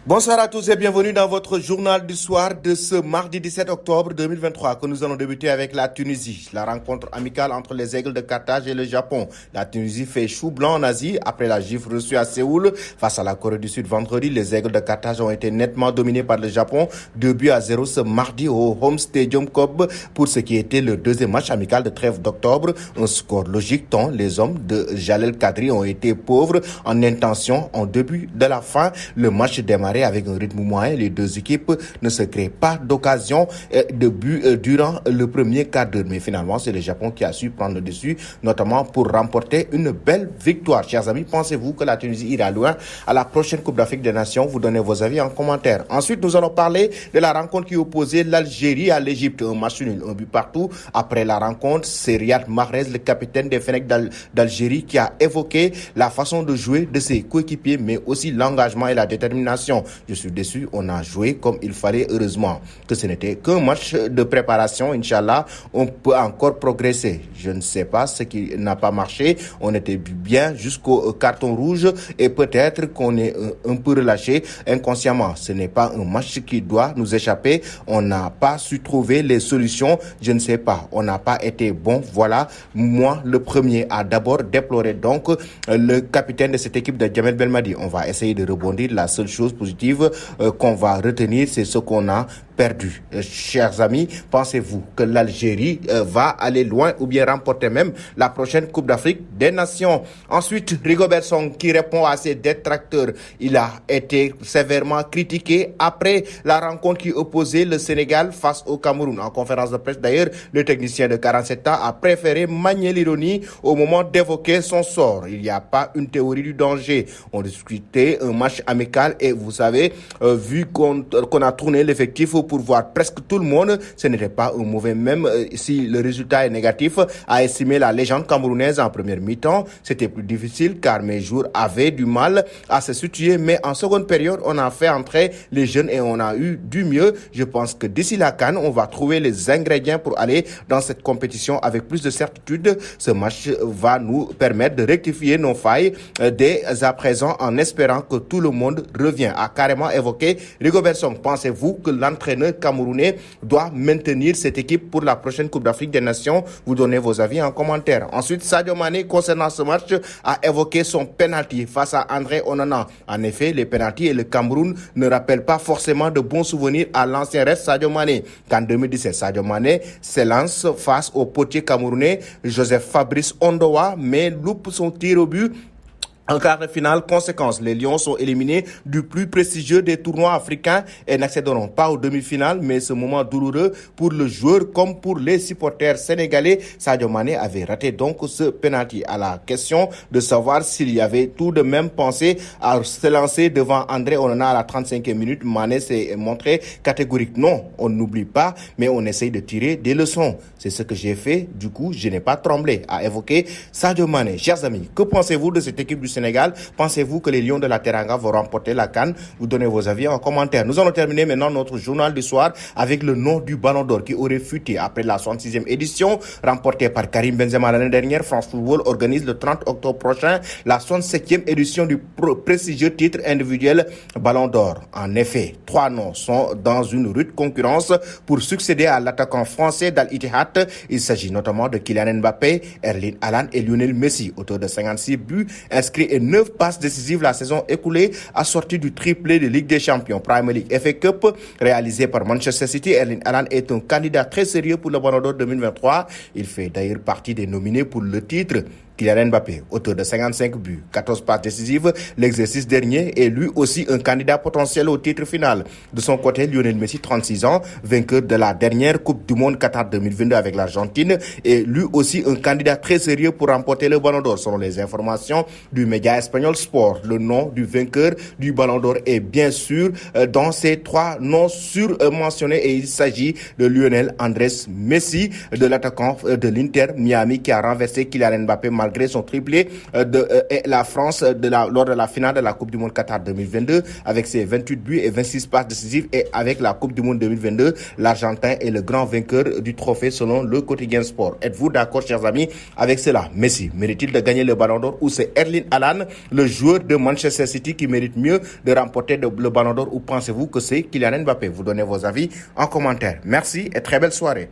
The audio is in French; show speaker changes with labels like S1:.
S1: Bonsoir à tous et bienvenue dans votre journal du soir de ce mardi 17 octobre 2023 que nous allons débuter avec la Tunisie. La rencontre amicale entre les Aigles de Carthage et le Japon. La Tunisie fait chou blanc en Asie après la gifle reçue à Séoul face à la Corée du Sud vendredi. Les Aigles de Carthage ont été nettement dominés par le Japon, 2-0 ce mardi au Home Stadium Kobe pour ce qui était le deuxième match amical de trêve d'octobre. Un score logique tant les hommes de Jalel Kadri ont été pauvres en intention en début de la fin. Le match démarrait avec un rythme moyen. Les deux équipes ne se créent pas d'occasion de but durant le premier quart d'heure. Mais finalement, c'est le Japon qui a su prendre le dessus, notamment pour remporter une belle victoire. Chers amis, pensez-vous que la Tunisie ira loin à la prochaine Coupe d'Afrique des Nations? Vous donnez vos avis en commentaire. Ensuite, nous allons parler de la rencontre qui opposait l'Algérie à l'Égypte. Un match nul, un but partout. Après la rencontre, c'est Riyad Mahrez, le capitaine des Fennecs d'Algérie, qui a évoqué la façon de jouer de ses coéquipiers, mais aussi l'engagement et la détermination. Je suis déçu, on a joué comme il fallait, heureusement que ce n'était qu'un match de préparation. Inch'Allah, on peut encore progresser. Je ne sais pas ce qui n'a pas marché. On était bien jusqu'au carton rouge et peut-être qu'on est un peu relâché inconsciemment. Ce n'est pas un match qui doit nous échapper. On n'a pas su trouver les solutions. Je ne sais pas. On n'a pas été bon. Voilà, moi, le premier à d'abord déplorer donc le capitaine de cette équipe de Djamel Belmadi. On va essayer de rebondir. La seule chose positive qu'on va retenir, c'est ce qu'on a perdu. Chers amis, pensez-vous que l'Algérie va aller loin ou bien remporter même la prochaine Coupe d'Afrique des Nations? Ensuite, Rigobert Song qui répond à ses détracteurs. Il a été sévèrement critiqué après la rencontre qui opposait le Sénégal face au Cameroun. En conférence de presse d'ailleurs, le technicien de 47 ans a préféré manier l'ironie au moment d'évoquer son sort. Il n'y a pas une théorie du danger. On discutait un match amical et vous savez, vu qu'on a tourné l'effectif pour voir presque tout le monde, ce n'était pas un mauvais, même si le résultat est négatif, a estimé la légende camerounaise en première mi-temps. C'était plus difficile car mes joueurs avaient du mal à se situer, mais en seconde période, on a fait entrer les jeunes et on a eu du mieux. Je pense que d'ici la CAN, on va trouver les ingrédients pour aller dans cette compétition avec plus de certitude. Ce match va nous permettre de rectifier nos failles dès à présent en espérant que tout le monde revient. A carrément évoqué Rigobert Song. Pensez-vous que l'entraîneur camerounais doit maintenir cette équipe pour la prochaine Coupe d'Afrique des Nations? Vous donnez vos avis en commentaire. Ensuite, Sadio Mané, concernant ce match, a évoqué son penalty face à André Onana. En effet, les penaltys et le Cameroun ne rappellent pas forcément de bons souvenirs à l'ancien reste Sadio Mané. Qu'en 2017, Sadio Mané s'élance face au potier camerounais Joseph Fabrice Ondoa, mais loupe son tir au but. En quart de finale, conséquence, les Lions sont éliminés du plus prestigieux des tournois africains et n'accéderont pas aux demi-finales, mais ce moment douloureux pour le joueur comme pour les supporters sénégalais. Sadio Mané avait raté donc ce penalty. À la question de savoir s'il y avait tout de même pensé à se lancer devant André Onana à la 35e minute, Mané s'est montré catégorique. Non, on n'oublie pas, mais on essaye de tirer des leçons. C'est ce que j'ai fait, du coup, je n'ai pas tremblé, a évoqué Sadio Mané. Chers amis, que pensez-vous de cette équipe du Sénégal? Pensez-vous que les Lions de la Teranga vont remporter la CAN? Vous donnez vos avis en commentaire. Nous allons terminer maintenant notre journal du soir avec le nom du Ballon d'Or qui aurait fuité après la 66e édition remportée par Karim Benzema l'année dernière. France Football organise le 30 octobre prochain la 67e édition du prestigieux titre individuel Ballon d'Or. En effet, 3 noms sont dans une rude concurrence pour succéder à l'attaquant français d'Al-Ittihad. Il s'agit notamment de Kylian Mbappé, Erling Haaland et Lionel Messi, auteur de 56 buts inscrits et 9 passes décisives la saison écoulée, assortie du triplé de Ligue des Champions, Premier League, FA Cup, réalisé par Manchester City. Erling Haaland est un candidat très sérieux pour le Ballon d'Or 2023. Il fait d'ailleurs partie des nominés pour le titre. Kylian Mbappé, auteur de 55 buts, 14 passes décisives, l'exercice dernier est lui aussi un candidat potentiel au titre final. De son côté, Lionel Messi, 36 ans, vainqueur de la dernière Coupe du Monde Qatar 2022 avec l'Argentine, est lui aussi un candidat très sérieux pour remporter le Ballon d'Or. Selon les informations du média espagnol Sport, le nom du vainqueur du Ballon d'Or est bien sûr dans ces 3 noms surmentionnés et il s'agit de Lionel Andrés Messi, de l'attaquant de l'Inter Miami qui a renversé Kylian Mbappé malgré son triplé et la France lors de la finale de la Coupe du Monde Qatar 2022 avec ses 28 buts et 26 passes décisives, et avec la Coupe du Monde 2022, l'Argentin est le grand vainqueur du trophée selon le quotidien Sport. Êtes-vous d'accord, chers amis, avec cela? Messi mérite-t-il de gagner le Ballon d'Or, ou c'est Erling Haaland, le joueur de Manchester City, qui mérite mieux de remporter le Ballon d'Or, ou pensez-vous que c'est Kylian Mbappé? Vous donnez vos avis en commentaire. Merci et très belle soirée.